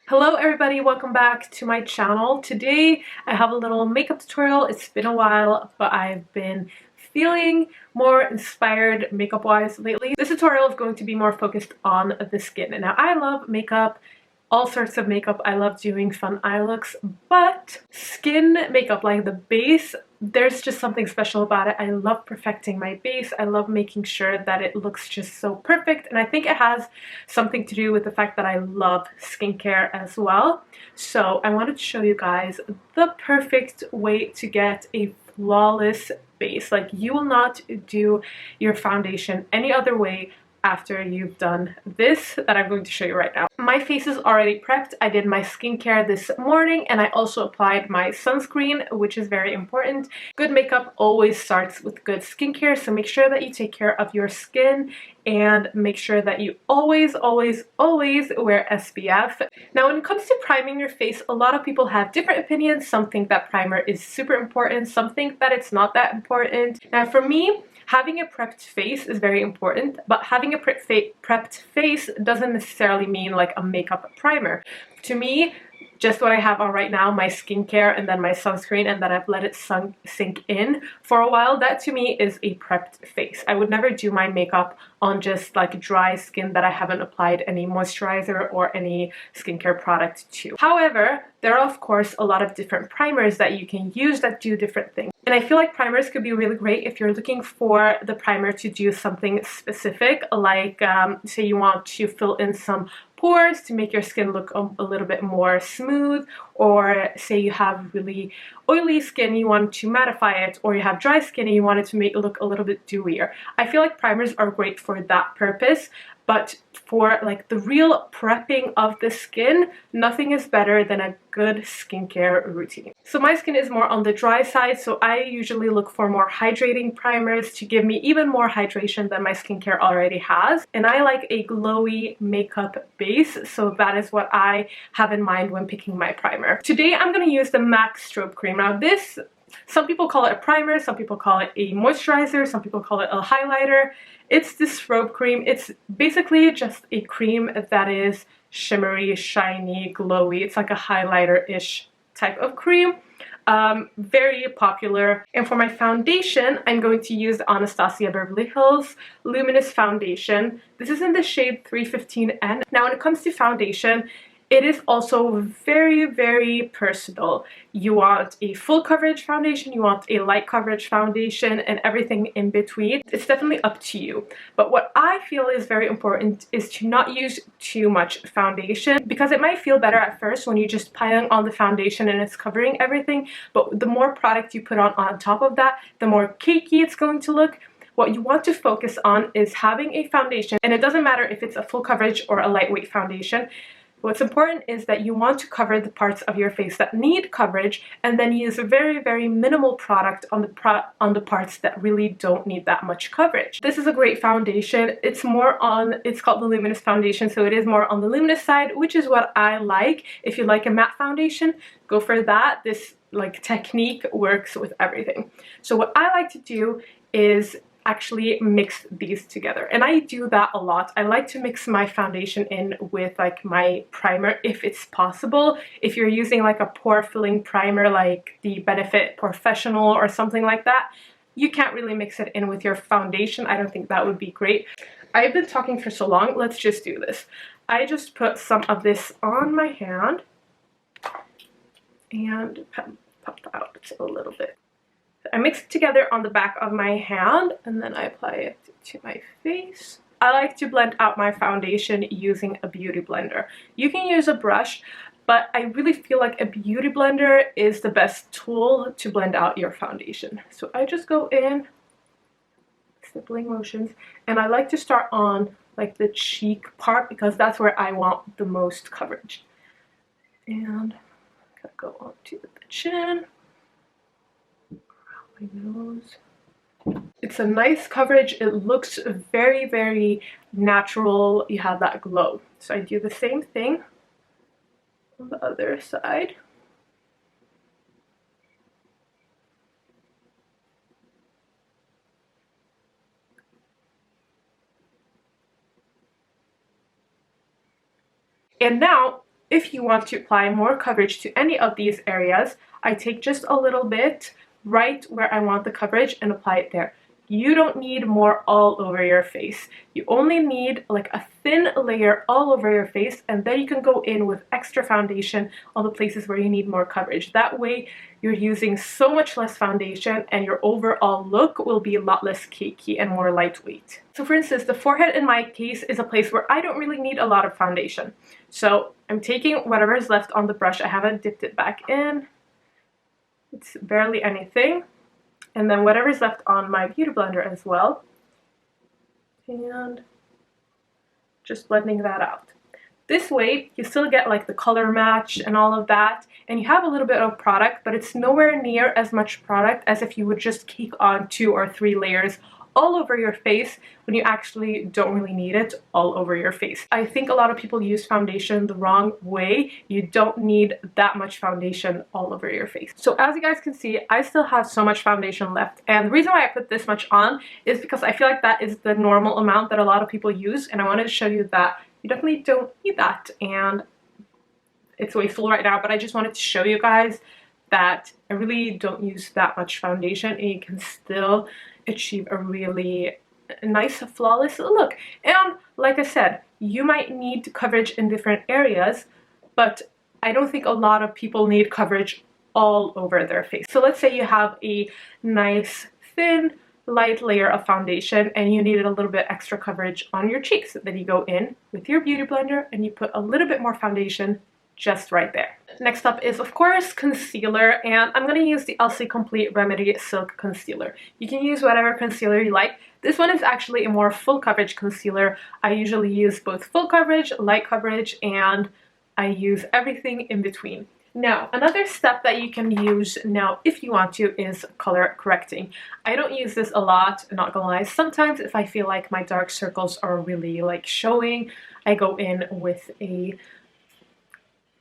Hello everybody, welcome back to my channel. Today I have a little makeup tutorial. It's been a while, but I've been feeling more inspired makeup wise lately. This tutorial is going to be more focused on the skin. And now I love makeup, all sorts of makeup. I love doing fun eye looks, but skin makeup, like the base, there's just something special about it. I love perfecting my base. I love making sure that it looks just so perfect, and I think it has something to do with the fact that I love skincare as well. So I wanted to show you guys the perfect way to get a flawless base. Like, you will not do your foundation any other way after you've done this that I'm going to show you right now. My face is already prepped. I did my skincare this morning and I also applied my sunscreen, which is very important. Good makeup always starts with good skincare, so make sure that you take care of your skin and make sure that you always wear SPF. Now, when it comes to priming your face, a lot of people have different opinions. Some think that primer is super important, some think that it's not that important. Now for me, having a prepped face is very important, but having a prepped face doesn't necessarily mean like a makeup primer. To me, just what I have on right now, my skincare and then my sunscreen, and then I've let it sink in for a while, that to me is a prepped face. I would never do my makeup on just like dry skin that I haven't applied any moisturizer or any skincare product to. However, there are of course a lot of different primers that you can use that do different things. And I feel like primers could be really great if you're looking for the primer to do something specific, like say you want to fill in some pores to make your skin look a little bit more smooth, or say you have really oily skin, you want to mattify it, or you have dry skin and you want it to make it look a little bit dewier. I feel like primers are great for that purpose, but for like the real prepping of the skin, nothing is better than a good skincare routine. So my skin is more on the dry side, so I usually look for more hydrating primers to give me even more hydration than my skincare already has. And I like a glowy makeup base, so that is what I have in mind when picking my primer. Today I'm going to use the MAC Strobe Cream. Now this, some people call it a primer, some people call it a moisturizer, some people call it a highlighter. It's the Strobe Cream. It's basically just a cream that is shimmery, shiny, glowy. It's like a highlighter-ish type of cream. Very popular. And for my foundation, I'm going to use the Anastasiabeverlyhills Luminous foundation. This is in the shade 315N. Now when it comes to foundation, it is also very personal. You want a full coverage foundation, you want a light coverage foundation, and everything in between. It's definitely up to you. But what I feel is very important is to not use too much foundation, because it might feel better at first when you just pile on the foundation and it's covering everything. But the more product you put on top of that, the more cakey it's going to look. What you want to focus on is having a foundation, and it doesn't matter if it's a full coverage or a lightweight foundation. What's important is that you want to cover the parts of your face that need coverage, and then use a very minimal product on the parts that really don't need that much coverage. This is a great foundation. It's called the Luminous foundation, so it is more on the luminous side, which is what I like. If you like a matte foundation, go for that. This like technique works with everything. So what I like to do is actually mix these together, and I do that a lot. I like to mix my foundation in with like my primer if it's possible. If you're using like a pore filling primer like the Benefit Professional or something like that, you can't really mix it in with your foundation. I don't think that would be great. I've been talking for so long, let's just do this. I just put some of this on my hand and pop out a little bit. I mix it together on the back of my hand and then I apply it to my face. I like to blend out my foundation using a beauty blender. You can use a brush, but I really feel like a beauty blender is the best tool to blend out your foundation. So I just go in, stippling motions, and I like to start on like the cheek part because that's where I want the most coverage. And I'm gonna go on to the chin. Nose. It's a nice coverage. It looks very natural. You have that glow. So I do the same thing on the other side. And now if you want to apply more coverage to any of these areas, I take just a little bit right where I want the coverage and apply it there. You don't need more all over your face. You only need like a thin layer all over your face, and then you can go in with extra foundation on the places where you need more coverage. That way you're using so much less foundation and your overall look will be a lot less cakey and more lightweight. So for instance, the forehead in my case is a place where I don't really need a lot of foundation. So I'm taking whatever is left on the brush. I haven't dipped it back in. It's barely anything. And then whatever's left on my beauty blender as well. And just blending that out. This way, you still get like the color match and all of that, and you have a little bit of product, but it's nowhere near as much product as if you would just cake on 2 or 3 layers all over your face when you actually don't really need it all over your face. I think a lot of people use foundation the wrong way. You don't need that much foundation all over your face. So as you guys can see, I still have so much foundation left, and the reason why I put this much on is because I feel like that is the normal amount that a lot of people use, and I wanted to show you that you definitely don't need that, and it's wasteful right now, but I just wanted to show you guys that I really don't use that much foundation and you can still achieve a really nice flawless look. And like I said, you might need coverage in different areas, but I don't think a lot of people need coverage all over their face. So let's say you have a nice thin light layer of foundation and you needed a little bit extra coverage on your cheeks. Then you go in with your beauty blender and you put a little bit more foundation just right there. Next up is of course concealer, and I'm going to use the Elciecosmetics Complete Remedy Silk Concealer. You can use whatever concealer you like. This one is actually a more full coverage concealer. I usually use both full coverage, light coverage, and I use everything in between. Now, another step that you can use now if you want to is color correcting. I don't use this a lot, not gonna lie. Sometimes if I feel like my dark circles are really like showing, I go in with a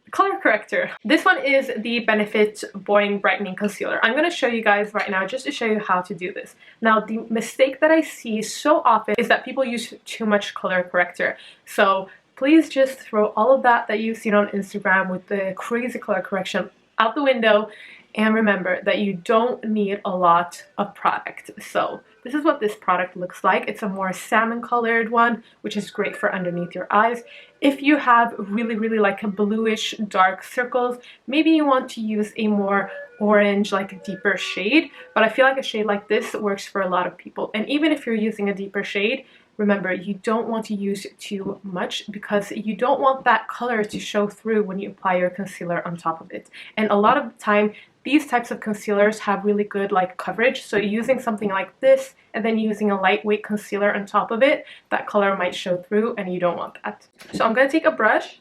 color corrector. This one is the Benefit Brightening Concealer. I'm going to show you guys right now just to show you how to do this. Now, the mistake that I see so often is that people use too much color corrector. So please just throw all of that you've seen on Instagram with the crazy color correction out the window, and remember that you don't need a lot of product. So this is what this product looks like. It's a more salmon colored one, which is great for underneath your eyes. If you have really like a bluish dark circles, maybe you want to use a more orange, like a deeper shade, but I feel like a shade like this works for a lot of people. And even if you're using a deeper shade, remember, you don't want to use too much because you don't want that color to show through when you apply your concealer on top of it. And a lot of the time, these types of concealers have really good like coverage, so using something like this and then using a lightweight concealer on top of it, that color might show through and you don't want that. So I'm going to take a brush,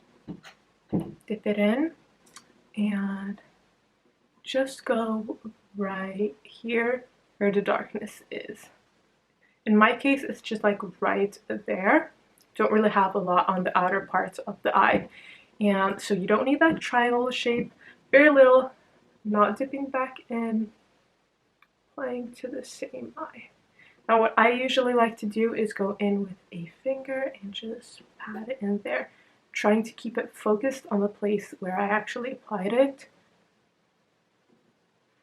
dip it in, and just go right here where the darkness is. In my case, it's just like right there. Don't really have a lot on the outer parts of the eye. And so you don't need that triangle shape, very little, not dipping back in, applying to the same eye. Now what I usually like to do is go in with a finger and just pat it in there, trying to keep it focused on the place where I actually applied it.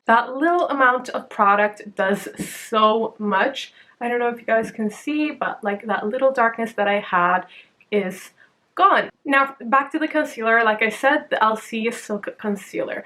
That little amount of product does so much. I don't know if you guys can see, but like that little darkness that I had is gone. Now back to the concealer. Like I said, the Elciecosmetics Silk Concealer.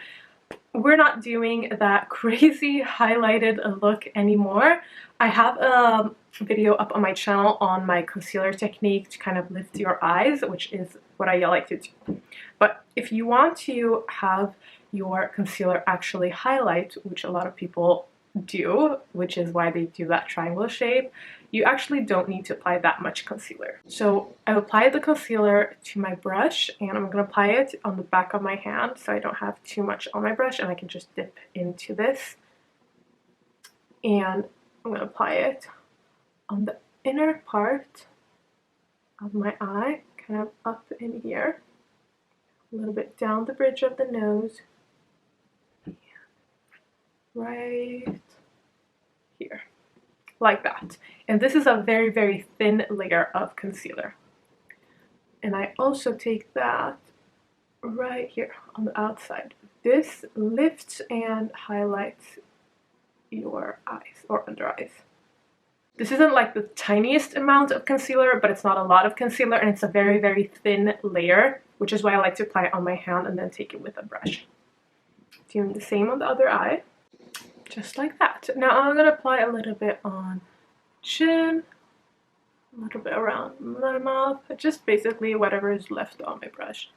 We're not doing that crazy highlighted look anymore. I have a video up on my channel on my concealer technique to kind of lift your eyes, which is what I like to do. But if you want to have your concealer actually highlight, which a lot of people do, which is why they do that triangle shape, you actually don't need to apply that much concealer. So I've applied the concealer to my brush, and I'm going to apply it on the back of my hand so I don't have too much on my brush, and I can just dip into this. And I'm going to apply it on the inner part of my eye, kind of up in here, a little bit down the bridge of the nose, right here, like that. And this is a very thin layer of concealer. And I also take that right here on the outside. This lifts and highlights your eyes or under eyes. This isn't like the tiniest amount of concealer, but it's not a lot of concealer, and it's a very, very thin layer, which is why I like to apply it on my hand and then take it with a brush. Doing the same on the other eye, just like that. Now I'm gonna apply a little bit on chin, a little bit around my mouth, just basically whatever is left on my brush.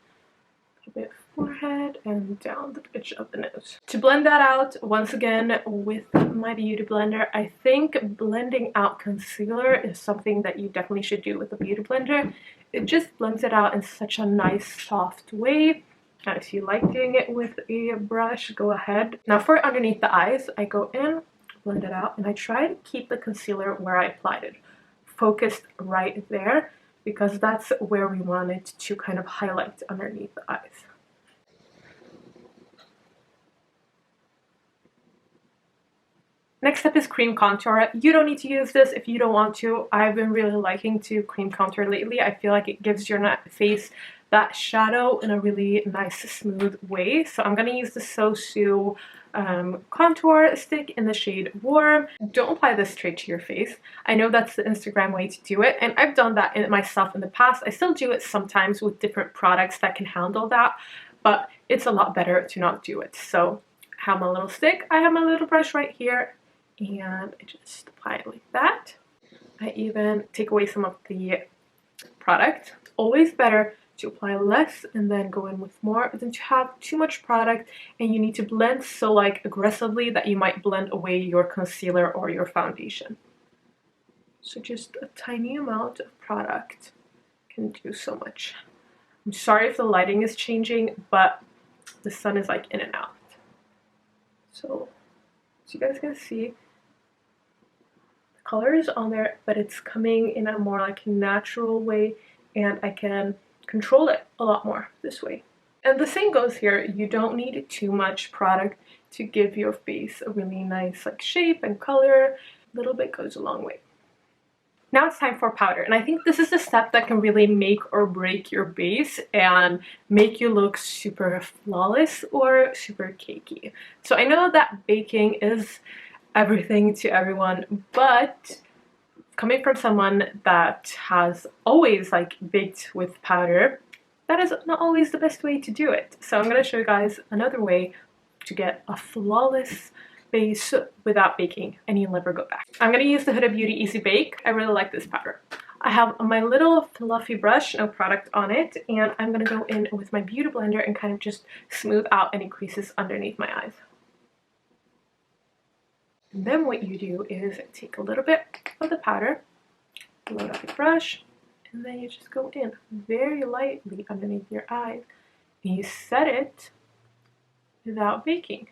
A bit forehead and down the bridge of the nose. To blend that out, once again with my beauty blender, I think blending out concealer is something that you definitely should do with a beauty blender. It just blends it out in such a nice soft way. Now if you like doing it with a brush, go ahead. Now for underneath the eyes, I go in, blend it out, and I try to keep the concealer where I applied it, focused right there, because that's where we want it to kind of highlight underneath the eyes. Next up is cream contour. You don't need to use this if you don't want to. I've been really liking to cream contour lately. I feel like it gives your face that shadow in a really nice smooth way. So I'm gonna use the SOSU contour stick in the shade Warm. Don't apply this straight to your face. I know that's the Instagram way to do it, and I've done that myself in the past. I still do it sometimes with different products that can handle that, but it's a lot better to not do it. So I have my little stick, I have my little brush right here, and I just apply it like that. I even take away some of the product. Always better to apply less and then go in with more than to have too much product and you need to blend so like aggressively that you might blend away your concealer or your foundation. So just a tiny amount of product can do so much. I'm sorry if the lighting is changing, but the sun is like in and out. So as you guys can see, the color is on there, but it's coming in a more like natural way, and I can control it a lot more this way. And the same goes here. You don't need too much product to give your face a really nice like shape and color. A little bit goes a long way. Now it's time for powder, and I think this is the step that can really make or break your base and make you look super flawless or super cakey. So I know that baking is everything to everyone, but coming from someone that has always like baked with powder, that is not always the best way to do it. So I'm going to show you guys another way to get a flawless base without baking, and you'll never go back. I'm going to use the Huda Beauty Easybake. I really like this powder. I have my little fluffy brush, no product on it, and I'm going to go in with my beauty blender and kind of just smooth out any creases underneath my eyes. And then what you do is take a little bit of the powder, load up your brush, and then you just go in very lightly underneath your eyes. And you set it without baking.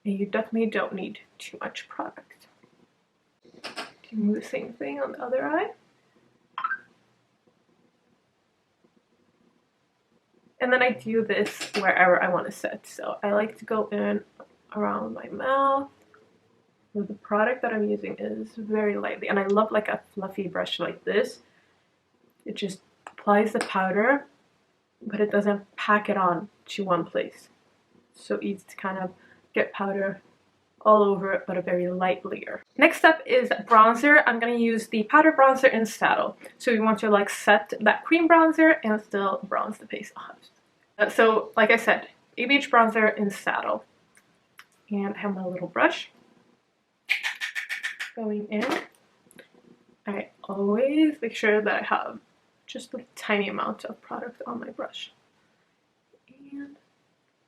And you definitely don't need too much product. Do the same thing on the other eye. And then I do this wherever I want to set. So I like to go in around my mouth. The product that I'm using is very lightly, and I love like a fluffy brush like this. It just applies the powder, but it doesn't pack it on to one place. So easy to kind of get powder all over it, but a very light layer. Next up is bronzer. I'm going to use the powder bronzer in Saddle. So you want to like set that cream bronzer and still bronze the face. So like I said, ABH bronzer in Saddle. And I have my little brush. Going in, I always make sure that I have just a tiny amount of product on my brush and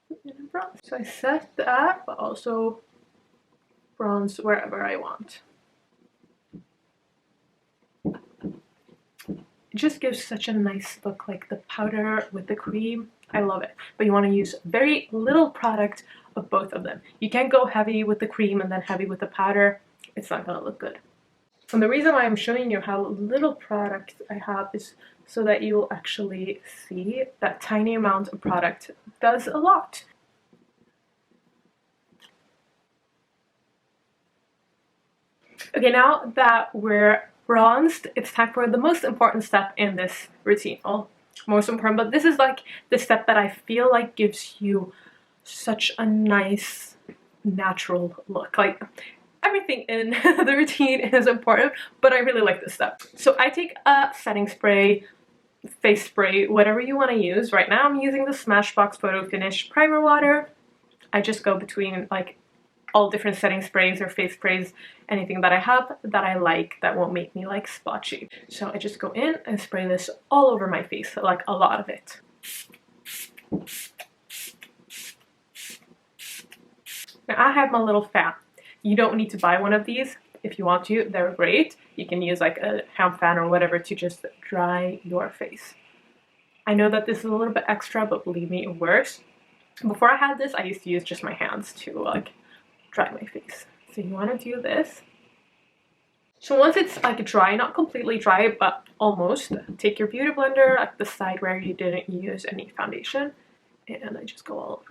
put it in bronze. So I set that, but also bronze wherever I want. It just gives such a nice look, like the powder with the cream. I love it. But you want to use very little product of both of them. You can't go heavy with the cream and then heavy with the powder. It's not going to look good. And the reason why I'm showing you how little product I have is so that you will actually see that tiny amount of product does a lot. Okay, now that we're bronzed, it's time for the most important step in this routine. Well, most important, but this is like the step that I feel like gives you such a nice natural look. Like, everything in the routine is important, but I really like this step. So I take a setting spray, face spray, whatever you want to use. Right now I'm using the Smashbox Photo Finish Primer Water. I just go between like all different setting sprays or face sprays, anything that I have that I like that won't make me like splotchy. So I just go in and spray this all over my face, like a lot of it. Now I have my little fan. You don't need to buy one of these. If you want to, they're great. You can use like a hand fan or whatever to just dry your face. I know that this is a little bit extra, but believe me, it works. Before I had this, I used to use just my hands to like dry my face. So you want to do this. So once it's like dry, not completely dry, but almost, take your beauty blender at the side where you didn't use any foundation, and I just go all over.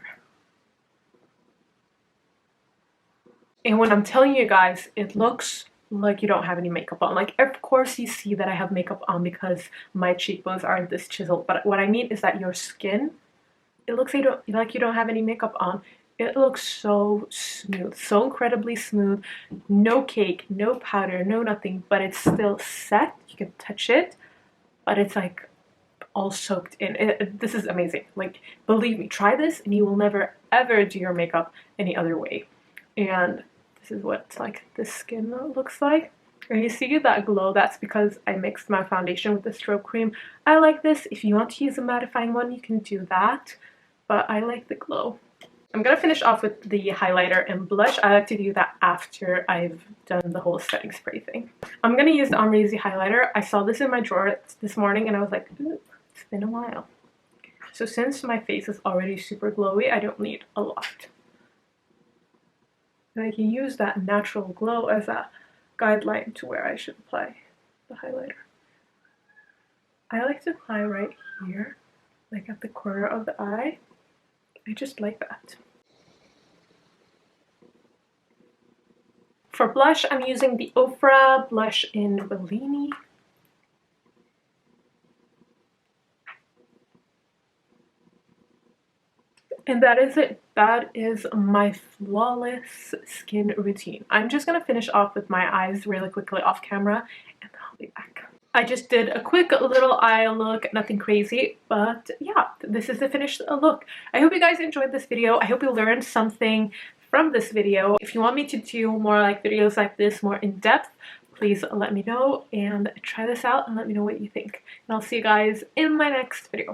And when I'm telling you guys, it looks like you don't have any makeup on. Like, of course you see that I have makeup on because my cheekbones aren't this chiseled, but what I mean is that your skin, it looks like you don't have any makeup on. It looks so smooth, so incredibly smooth. No cake, no powder, no nothing, but it's still set. You can touch it, but it's like all soaked in. This is amazing. Like, believe me, try this and you will never ever do your makeup any other way. And this is what like the skin looks like. And you see that glow? That's because I mixed my foundation with the Strobe Cream. I like this. If you want to use a mattifying one, you can do that, but I like the glow. I'm gonna finish off with the highlighter and blush. I like to do that after I've done the whole setting spray thing. I'm gonna use the Amrezy highlighter. I saw this in my drawer this morning and I was like, ooh, it's been a while. So since my face is already super glowy, I don't need a lot. And I can use that natural glow as a guideline to where I should apply the highlighter. I like to apply right here, like at the corner of the eye. I just like that. For blush, I'm using the Ofra blush in Belini. And that is it. That is my flawless skin routine. I'm just gonna finish off with my eyes really quickly off camera and then I'll be back. I just did a quick little eye look, nothing crazy, but yeah, this is the finished look. I hope you guys enjoyed this video. I hope you learned something from this video. If you want me to do more like videos like this, more in depth, please let me know and try this out and let me know what you think. And I'll see you guys in my next video.